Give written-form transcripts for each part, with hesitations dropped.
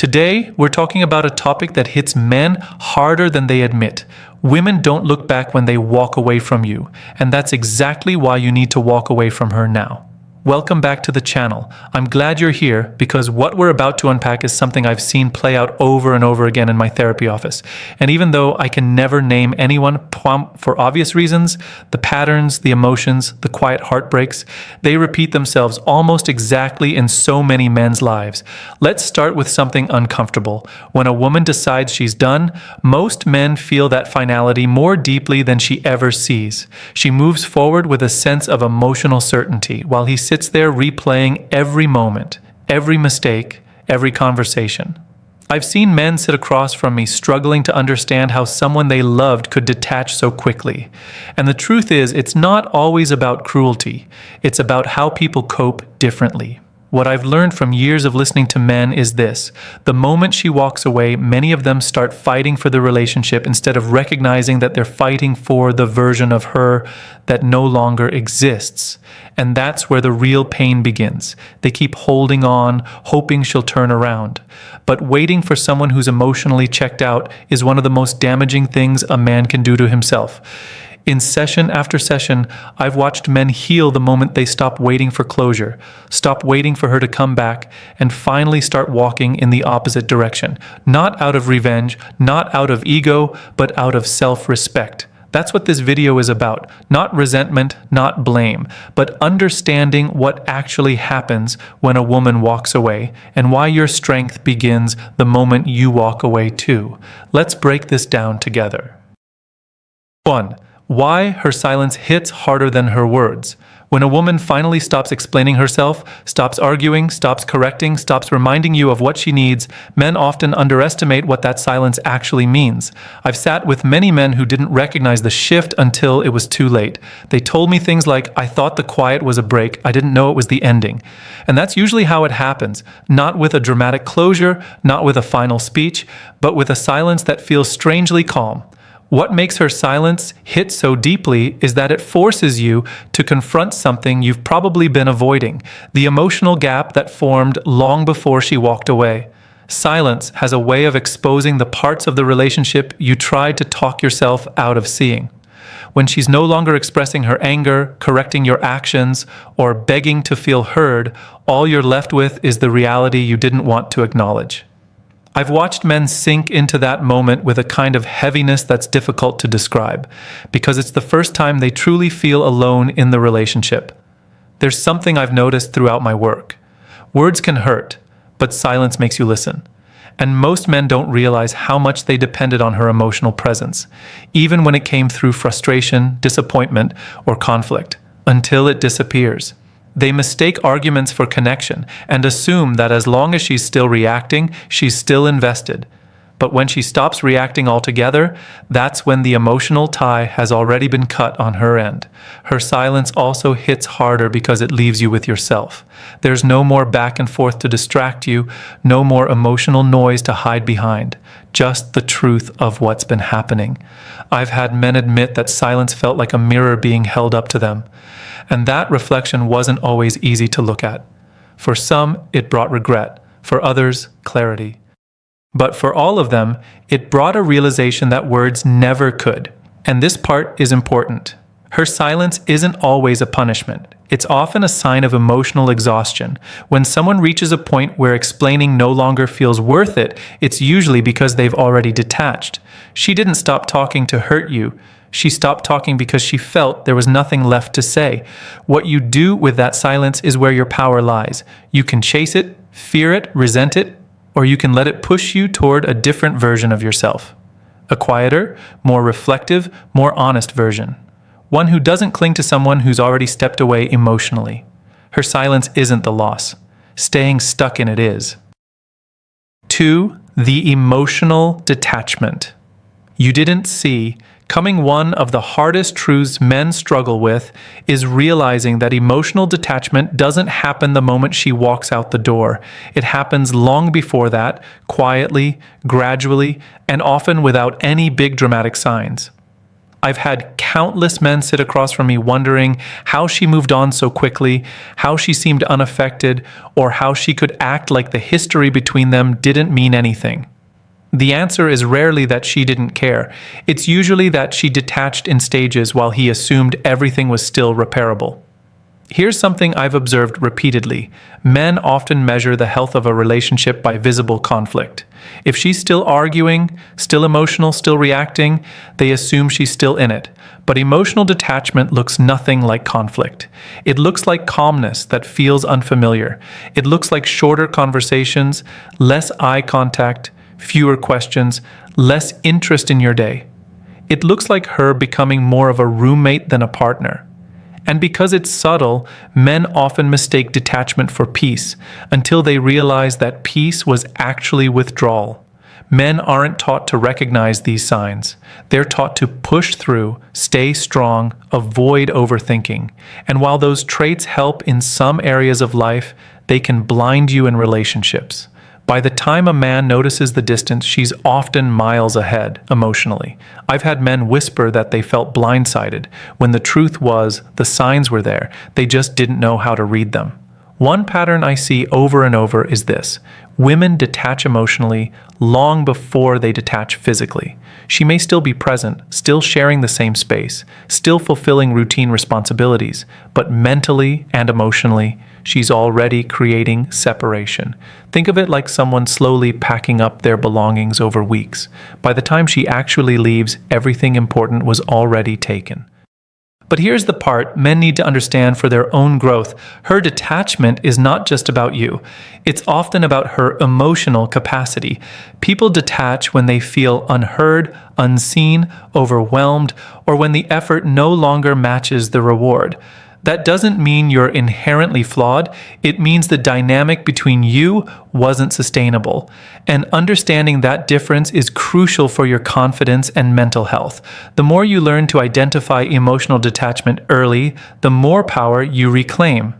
Today, we're talking about a topic that hits men harder than they admit. Women don't look back when they walk away from you, and that's exactly why you need to walk away from her now. Welcome back to the channel. I'm glad you're here because what we're about to unpack is something I've seen play out over and over again in my therapy office. And even though I can never name anyone for obvious reasons, the patterns, the emotions, the quiet heartbreaks, they repeat themselves almost exactly in so many men's lives. Let's start with something uncomfortable. When a woman decides she's done, most men feel that finality more deeply than she ever sees. She moves forward with a sense of emotional certainty, while he sits there replaying every moment, every mistake, every conversation. I've seen men sit across from me struggling to understand how someone they loved could detach so quickly. And the truth is, it's not always about cruelty. It's about how people cope differently. What I've learned from years of listening to men is this: the moment she walks away, many of them start fighting for the relationship instead of recognizing that they're fighting for the version of her that no longer exists. And that's where the real pain begins. They keep holding on, hoping she'll turn around. But waiting for someone who's emotionally checked out is one of the most damaging things a man can do to himself. In session after session, I've watched men heal the moment they stop waiting for closure, stop waiting for her to come back, and finally start walking in the opposite direction. Not out of revenge, not out of ego, but out of self-respect. That's what this video is about. Not resentment, not blame, but understanding what actually happens when a woman walks away and why your strength begins the moment you walk away too. Let's break this down together. 1. Why her silence hits harder than her words. When a woman finally stops explaining herself, stops arguing, stops correcting, stops reminding you of what she needs, men often underestimate what that silence actually means. I've sat with many men who didn't recognize the shift until it was too late. They told me things like, "I thought the quiet was a break, I didn't know it was the ending." And that's usually how it happens, not with a dramatic closure, not with a final speech, but with a silence that feels strangely calm. What makes her silence hit so deeply is that it forces you to confront something you've probably been avoiding, the emotional gap that formed long before she walked away. Silence has a way of exposing the parts of the relationship you tried to talk yourself out of seeing. When she's no longer expressing her anger, correcting your actions, or begging to feel heard, all you're left with is the reality you didn't want to acknowledge. I've watched men sink into that moment with a kind of heaviness that's difficult to describe, because it's the first time they truly feel alone in the relationship. There's something I've noticed throughout my work. Words can hurt, but silence makes you listen. And most men don't realize how much they depended on her emotional presence, even when it came through frustration, disappointment, or conflict, until it disappears. They mistake arguments for connection and assume that as long as she's still reacting, she's still invested. But when she stops reacting altogether, that's when the emotional tie has already been cut on her end. Her silence also hits harder because it leaves you with yourself. There's no more back and forth to distract you, no more emotional noise to hide behind, just the truth of what's been happening. I've had men admit that silence felt like a mirror being held up to them. And that reflection wasn't always easy to look at. For some, it brought regret. For others, clarity. But for all of them, it brought a realization that words never could. And this part is important. Her silence isn't always a punishment. It's often a sign of emotional exhaustion. When someone reaches a point where explaining no longer feels worth it, it's usually because they've already detached. She didn't stop talking to hurt you. She stopped talking because she felt there was nothing left to say. What you do with that silence is where your power lies. You can chase it, fear it, resent it, or you can let it push you toward a different version of yourself. A quieter, more reflective, more honest version. One who doesn't cling to someone who's already stepped away emotionally. Her silence isn't the loss. Staying stuck in it is. 2. The emotional detachment. You didn't see. Coming one of the hardest truths men struggle with is realizing that emotional detachment doesn't happen the moment she walks out the door. It happens long before that, quietly, gradually, and often without any big dramatic signs. I've had countless men sit across from me wondering how she moved on so quickly, how she seemed unaffected, or how she could act like the history between them didn't mean anything. The answer is rarely that she didn't care. It's usually that she detached in stages while he assumed everything was still repairable. Here's something I've observed repeatedly. Men often measure the health of a relationship by visible conflict. If she's still arguing, still emotional, still reacting, they assume she's still in it. But emotional detachment looks nothing like conflict. It looks like calmness that feels unfamiliar. It looks like shorter conversations, less eye contact, fewer questions, less interest in your day. It looks like her becoming more of a roommate than a partner. And because it's subtle, men often mistake detachment for peace until they realize that peace was actually withdrawal. Men aren't taught to recognize these signs. They're taught to push through, stay strong, avoid overthinking. And while those traits help in some areas of life, they can blind you in relationships. By the time a man notices the distance, she's often miles ahead emotionally. I've had men whisper that they felt blindsided, when the truth was the signs were there, they just didn't know how to read them. One pattern I see over and over is this. Women detach emotionally long before they detach physically. She may still be present, still sharing the same space, still fulfilling routine responsibilities, but mentally and emotionally, she's already creating separation. Think of it like someone slowly packing up their belongings over weeks. By the time she actually leaves, everything important was already taken. But here's the part men need to understand for their own growth. Her detachment is not just about you. It's often about her emotional capacity. People detach when they feel unheard, unseen, overwhelmed, or when the effort no longer matches the reward. That doesn't mean you're inherently flawed. It means the dynamic between you wasn't sustainable. And understanding that difference is crucial for your confidence and mental health. The more you learn to identify emotional detachment early, the more power you reclaim.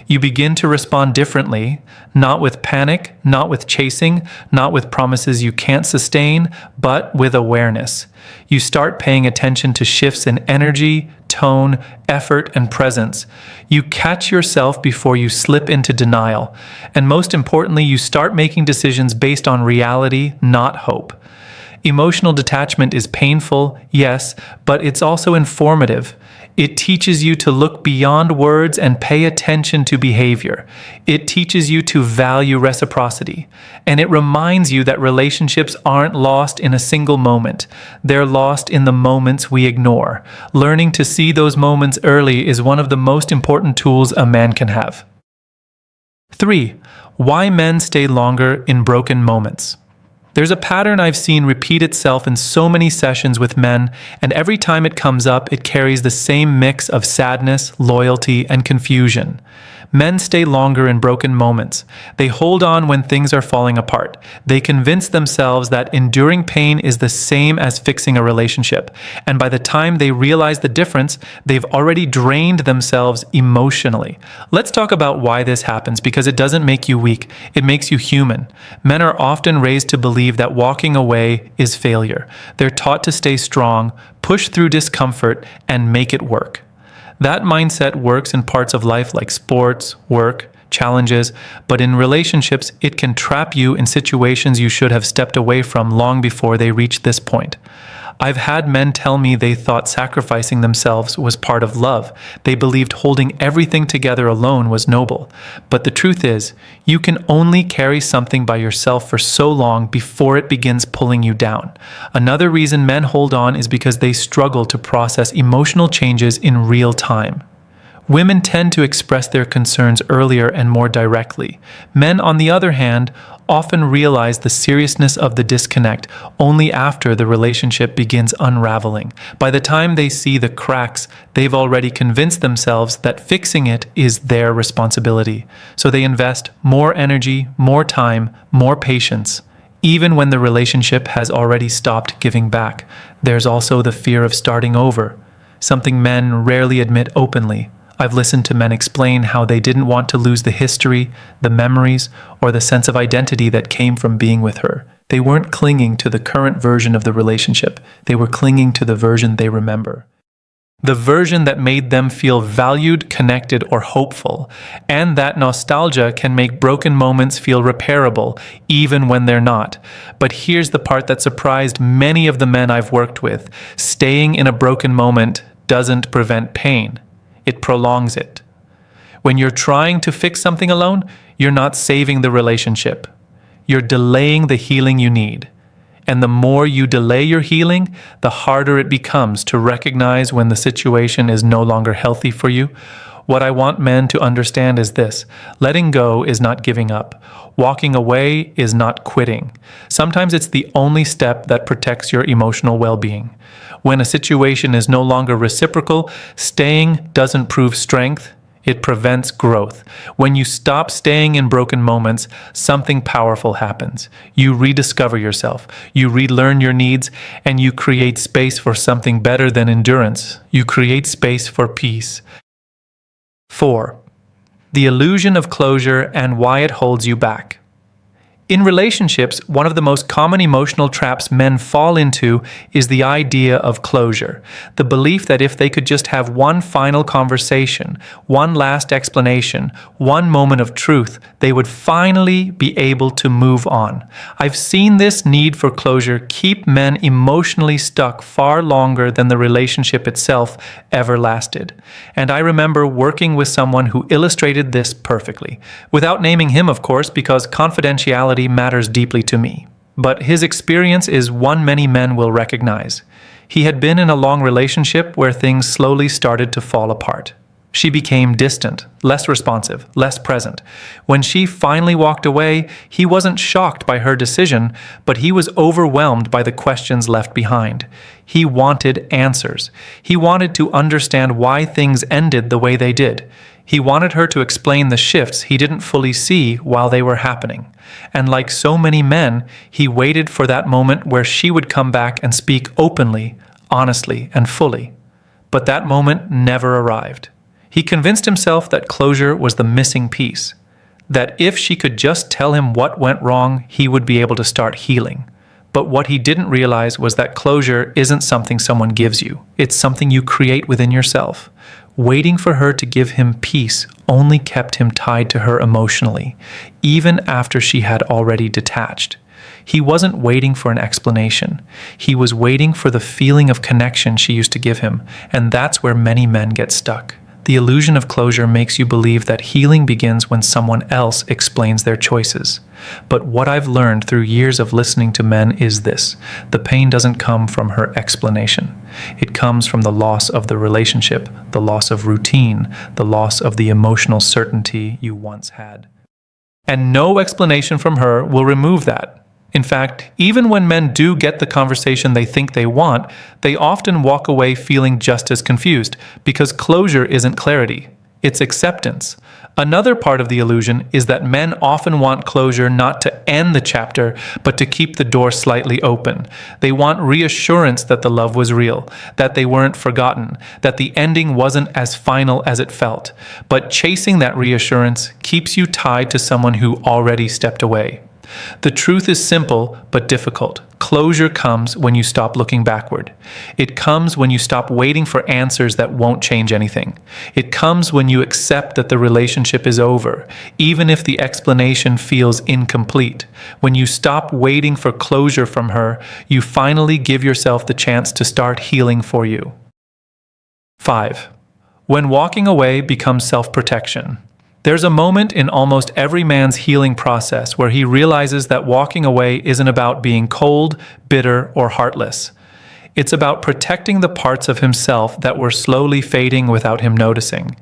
You begin to respond differently, not with panic, not with chasing, not with promises you can't sustain, but with awareness. You start paying attention to shifts in energy, tone, effort, and presence. You catch yourself before you slip into denial. And most importantly, you start making decisions based on reality, not hope. Emotional detachment is painful, yes, but it's also informative. It teaches you to look beyond words and pay attention to behavior. It teaches you to value reciprocity. And it reminds you that relationships aren't lost in a single moment. They're lost in the moments we ignore. Learning to see those moments early is one of the most important tools a man can have. 3. Why men stay longer in broken moments. There's a pattern I've seen repeat itself in so many sessions with men, and every time it comes up, it carries the same mix of sadness, loyalty, and confusion. Men stay longer in broken moments. They hold on when things are falling apart. They convince themselves that enduring pain is the same as fixing a relationship. And by the time they realize the difference, they've already drained themselves emotionally. Let's talk about why this happens, because it doesn't make you weak. It makes you human. Men are often raised to believe that walking away is failure. They're taught to stay strong, push through discomfort, and make it work. That mindset works in parts of life like sports, work, challenges, but in relationships, it can trap you in situations you should have stepped away from long before they reach this point. I've had men tell me they thought sacrificing themselves was part of love. They believed holding everything together alone was noble. But the truth is, you can only carry something by yourself for so long before it begins pulling you down. Another reason men hold on is because they struggle to process emotional changes in real time. Women tend to express their concerns earlier and more directly. Men, on the other hand, often realize the seriousness of the disconnect only after the relationship begins unraveling. By the time they see the cracks, they've already convinced themselves that fixing it is their responsibility. So they invest more energy, more time, more patience. Even when the relationship has already stopped giving back, there's also the fear of starting over, something men rarely admit openly. I've listened to men explain how they didn't want to lose the history, the memories, or the sense of identity that came from being with her. They weren't clinging to the current version of the relationship. They were clinging to the version they remember. The version that made them feel valued, connected, or hopeful. And that nostalgia can make broken moments feel repairable, even when they're not. But here's the part that surprised many of the men I've worked with. Staying in a broken moment doesn't prevent pain. It prolongs it. When you're trying to fix something alone, you're not saving the relationship. You're delaying the healing you need. And the more you delay your healing, the harder it becomes to recognize when the situation is no longer healthy for you. What I want men to understand is this: letting go is not giving up. Walking away is not quitting. Sometimes it's the only step that protects your emotional well-being. When a situation is no longer reciprocal, staying doesn't prove strength. It prevents growth. When you stop staying in broken moments, something powerful happens. You rediscover yourself, you relearn your needs, and you create space for something better than endurance. You create space for peace. 4. The illusion of closure and why it holds you back. In relationships, one of the most common emotional traps men fall into is the idea of closure. The belief that if they could just have one final conversation, one last explanation, one moment of truth, they would finally be able to move on. I've seen this need for closure keep men emotionally stuck far longer than the relationship itself ever lasted. And I remember working with someone who illustrated this perfectly. Without naming him, of course, because confidentiality matters deeply to me. But his experience is one many men will recognize. He had been in a long relationship where things slowly started to fall apart. She became distant, less responsive, less present. When she finally walked away, he wasn't shocked by her decision, but he was overwhelmed by the questions left behind. He wanted answers. He wanted to understand why things ended the way they did. He wanted her to explain the shifts he didn't fully see while they were happening. And like so many men, he waited for that moment where she would come back and speak openly, honestly, and fully. But that moment never arrived. He convinced himself that closure was the missing piece, that if she could just tell him what went wrong, he would be able to start healing. But what he didn't realize was that closure isn't something someone gives you. It's something you create within yourself. Waiting for her to give him peace only kept him tied to her emotionally, even after she had already detached. He wasn't waiting for an explanation. He was waiting for the feeling of connection she used to give him, and that's where many men get stuck. The illusion of closure makes you believe that healing begins when someone else explains their choices. But what I've learned through years of listening to men is this: the pain doesn't come from her explanation. It comes from the loss of the relationship, the loss of routine, the loss of the emotional certainty you once had. And no explanation from her will remove that. In fact, even when men do get the conversation they think they want, they often walk away feeling just as confused, because closure isn't clarity, it's acceptance. Another part of the illusion is that men often want closure not to end the chapter, but to keep the door slightly open. They want reassurance that the love was real, that they weren't forgotten, that the ending wasn't as final as it felt. But chasing that reassurance keeps you tied to someone who already stepped away. The truth is simple but difficult. Closure comes when you stop looking backward. It comes when you stop waiting for answers that won't change anything. It comes when you accept that the relationship is over, even if the explanation feels incomplete. When you stop waiting for closure from her, you finally give yourself the chance to start healing for you. 5. When walking away becomes self-protection. There's a moment in almost every man's healing process where he realizes that walking away isn't about being cold, bitter, or heartless. It's about protecting the parts of himself that were slowly fading without him noticing.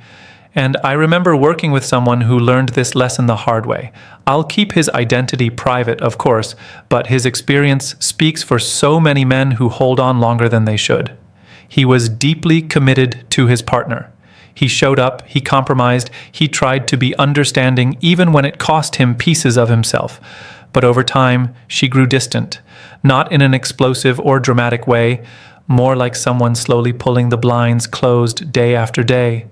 And I remember working with someone who learned this lesson the hard way. I'll keep his identity private, of course, but his experience speaks for so many men who hold on longer than they should. He was deeply committed to his partner. He showed up, he compromised, he tried to be understanding even when it cost him pieces of himself. But over time, she grew distant, not in an explosive or dramatic way, more like someone slowly pulling the blinds closed day after day.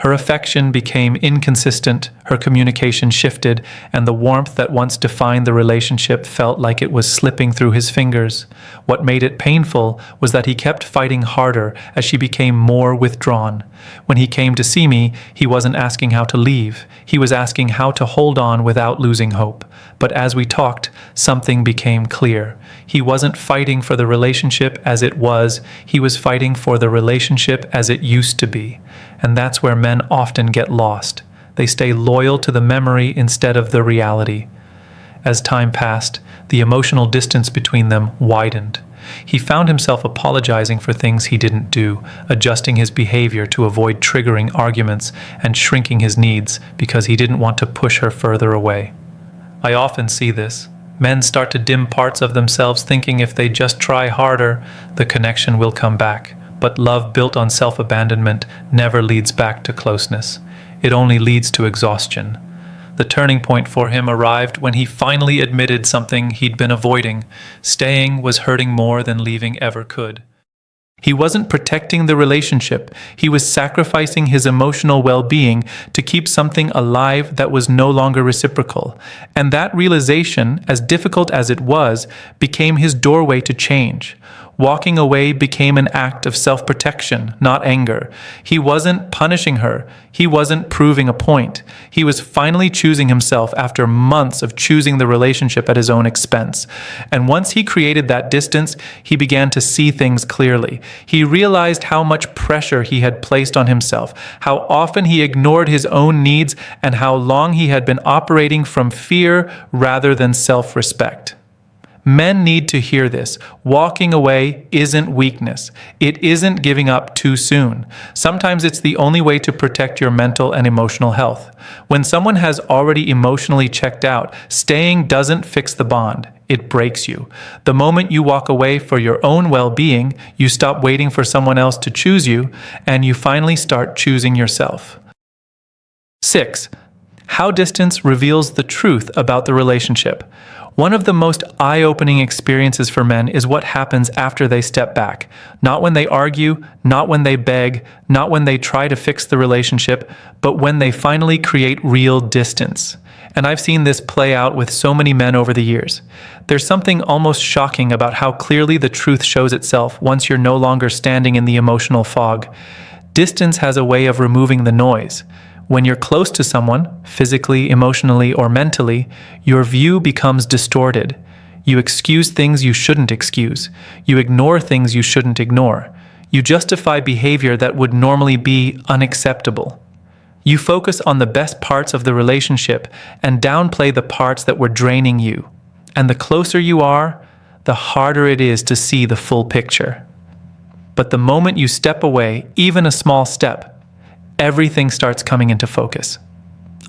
Her affection became inconsistent, her communication shifted, and the warmth that once defined the relationship felt like it was slipping through his fingers. What made it painful was that he kept fighting harder as she became more withdrawn. When he came to see me, he wasn't asking how to leave. He was asking how to hold on without losing hope. But as we talked, something became clear. He wasn't fighting for the relationship as it was, he was fighting for the relationship as it used to be. And that's where men often get lost. They stay loyal to the memory instead of the reality. As time passed, the emotional distance between them widened. He found himself apologizing for things he didn't do, adjusting his behavior to avoid triggering arguments, and shrinking his needs because he didn't want to push her further away. I often see this. Men start to dim parts of themselves thinking if they just try harder, the connection will come back. But love built on self-abandonment never leads back to closeness. It only leads to exhaustion. The turning point for him arrived when he finally admitted something he'd been avoiding. Staying was hurting more than leaving ever could. He wasn't protecting the relationship. He was sacrificing his emotional well-being to keep something alive that was no longer reciprocal. And that realization, as difficult as it was, became his doorway to change. Walking away became an act of self-protection, not anger. He wasn't punishing her. He wasn't proving a point. He was finally choosing himself after months of choosing the relationship at his own expense. And once he created that distance, he began to see things clearly. He realized how much pressure he had placed on himself, how often he ignored his own needs, and how long he had been operating from fear rather than self-respect. Men need to hear this. Walking away isn't weakness. It isn't giving up too soon. Sometimes it's the only way to protect your mental and emotional health. When someone has already emotionally checked out, staying doesn't fix the bond. It breaks you. The moment you walk away for your own well-being, you stop waiting for someone else to choose you, and you finally start choosing yourself. 6. How distance reveals the truth about the relationship. One of the most eye-opening experiences for men is what happens after they step back. Not when they argue, not when they beg, not when they try to fix the relationship, but when they finally create real distance. And I've seen this play out with so many men over the years. There's something almost shocking about how clearly the truth shows itself once you're no longer standing in the emotional fog. Distance has a way of removing the noise. When you're close to someone, physically, emotionally, or mentally, your view becomes distorted. You excuse things you shouldn't excuse. You ignore things you shouldn't ignore. You justify behavior that would normally be unacceptable. You focus on the best parts of the relationship and downplay the parts that were draining you. And the closer you are, the harder it is to see the full picture. But the moment you step away, even a small step, everything starts coming into focus.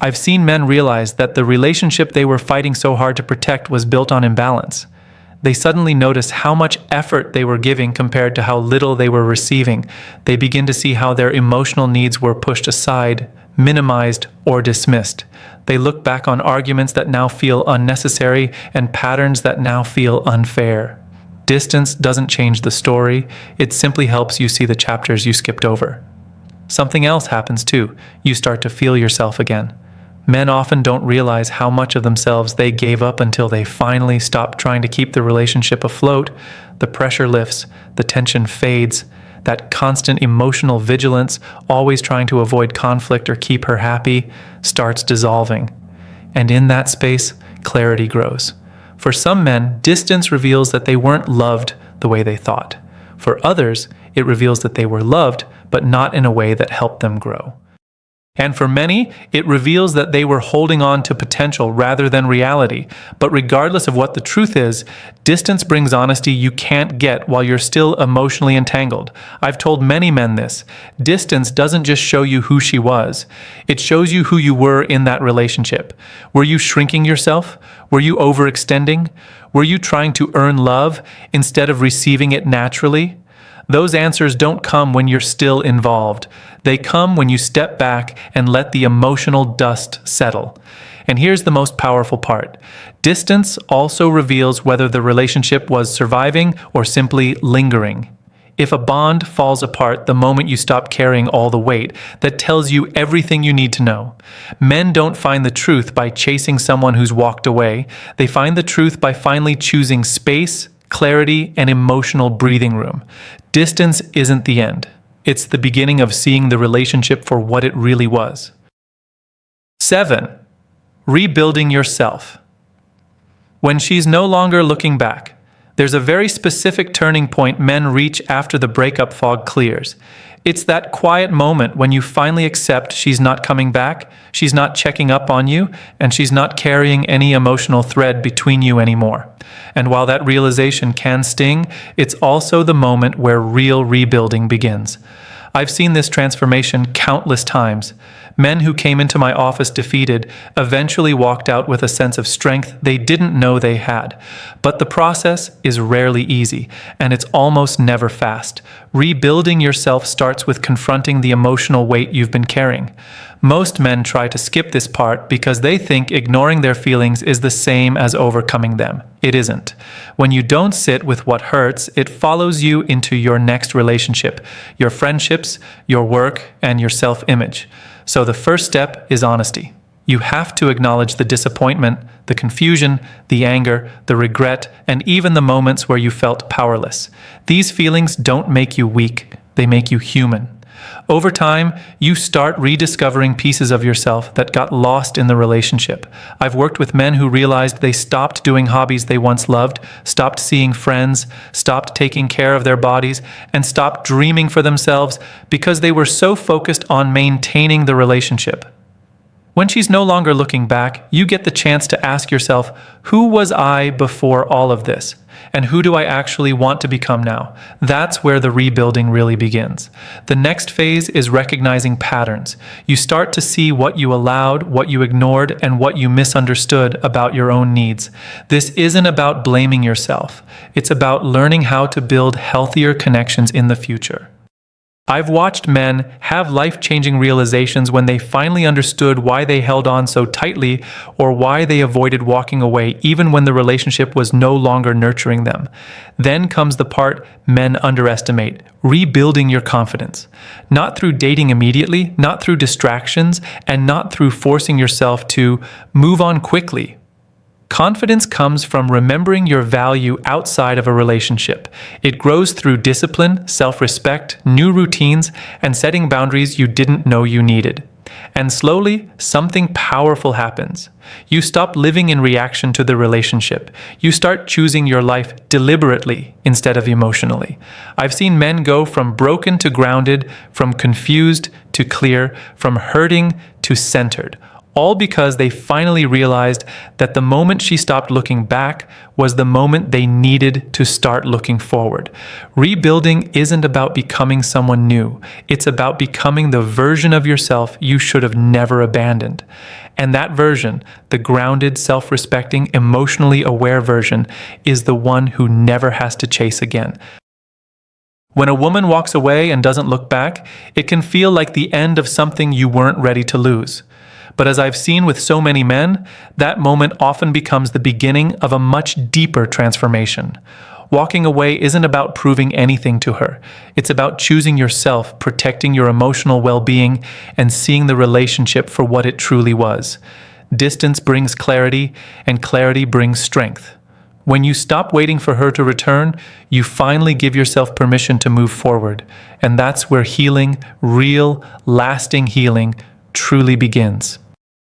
I've seen men realize that the relationship they were fighting so hard to protect was built on imbalance. They suddenly notice how much effort they were giving compared to how little they were receiving. They begin to see how their emotional needs were pushed aside, minimized, or dismissed. They look back on arguments that now feel unnecessary and patterns that now feel unfair. Distance doesn't change the story, it simply helps you see the chapters you skipped over. Something else happens too. You start to feel yourself again. Men often don't realize how much of themselves they gave up until they finally stop trying to keep the relationship afloat. The pressure lifts, the tension fades, that constant emotional vigilance, always trying to avoid conflict or keep her happy, starts dissolving. And in that space, clarity grows. For some men, distance reveals that they weren't loved the way they thought. For others, it reveals that they were loved, but not in a way that helped them grow. And for many, it reveals that they were holding on to potential rather than reality. But regardless of what the truth is, distance brings honesty you can't get while you're still emotionally entangled. I've told many men this. Distance doesn't just show you who she was. It shows you who you were in that relationship. Were you shrinking yourself? Were you overextending? Were you trying to earn love instead of receiving it naturally? Those answers don't come when you're still involved. They come when you step back and let the emotional dust settle. And here's the most powerful part. Distance also reveals whether the relationship was surviving or simply lingering. If a bond falls apart the moment you stop carrying all the weight, that tells you everything you need to know. Men don't find the truth by chasing someone who's walked away. They find the truth by finally choosing space, clarity, and emotional breathing room. Distance isn't the end. It's the beginning of seeing the relationship for what it really was. 7. Rebuilding yourself. When she's no longer looking back, there's a very specific turning point men reach after the breakup fog clears. It's that quiet moment when you finally accept she's not coming back, she's not checking up on you, and she's not carrying any emotional thread between you anymore. And while that realization can sting, it's also the moment where real rebuilding begins. I've seen this transformation countless times. Men who came into my office defeated eventually walked out with a sense of strength they didn't know they had. But the process is rarely easy, and it's almost never fast. Rebuilding yourself starts with confronting the emotional weight you've been carrying. Most men try to skip this part because they think ignoring their feelings is the same as overcoming them. It isn't. When you don't sit with what hurts, it follows you into your next relationship, your friendships, your work, and your self-image. So the first step is honesty. You have to acknowledge the disappointment, the confusion, the anger, the regret, and even the moments where you felt powerless. These feelings don't make you weak, they make you human. Over time, you start rediscovering pieces of yourself that got lost in the relationship. I've worked with men who realized they stopped doing hobbies they once loved, stopped seeing friends, stopped taking care of their bodies, and stopped dreaming for themselves because they were so focused on maintaining the relationship. When she's no longer looking back, you get the chance to ask yourself, who was I before all of this? And who do I actually want to become now? That's where the rebuilding really begins. The next phase is recognizing patterns. You start to see what you allowed, what you ignored, and what you misunderstood about your own needs. This isn't about blaming yourself. It's about learning how to build healthier connections in the future. I've watched men have life-changing realizations when they finally understood why they held on so tightly or why they avoided walking away even when the relationship was no longer nurturing them. Then comes the part men underestimate, rebuilding your confidence. Not through dating immediately, not through distractions, and not through forcing yourself to move on quickly. Confidence comes from remembering your value outside of a relationship. It grows through discipline, self-respect, new routines, and setting boundaries you didn't know you needed. And slowly, something powerful happens. You stop living in reaction to the relationship. You start choosing your life deliberately instead of emotionally. I've seen men go from broken to grounded, from confused to clear, from hurting to centered. All because they finally realized that the moment she stopped looking back was the moment they needed to start looking forward. Rebuilding isn't about becoming someone new. It's about becoming the version of yourself you should have never abandoned. And that version, the grounded, self-respecting, emotionally aware version, is the one who never has to chase again. When a woman walks away and doesn't look back, it can feel like the end of something you weren't ready to lose. But as I've seen with so many men, that moment often becomes the beginning of a much deeper transformation. Walking away isn't about proving anything to her. It's about choosing yourself, protecting your emotional well-being, and seeing the relationship for what it truly was. Distance brings clarity, and clarity brings strength. When you stop waiting for her to return, you finally give yourself permission to move forward. And that's where healing, real, lasting healing, truly begins.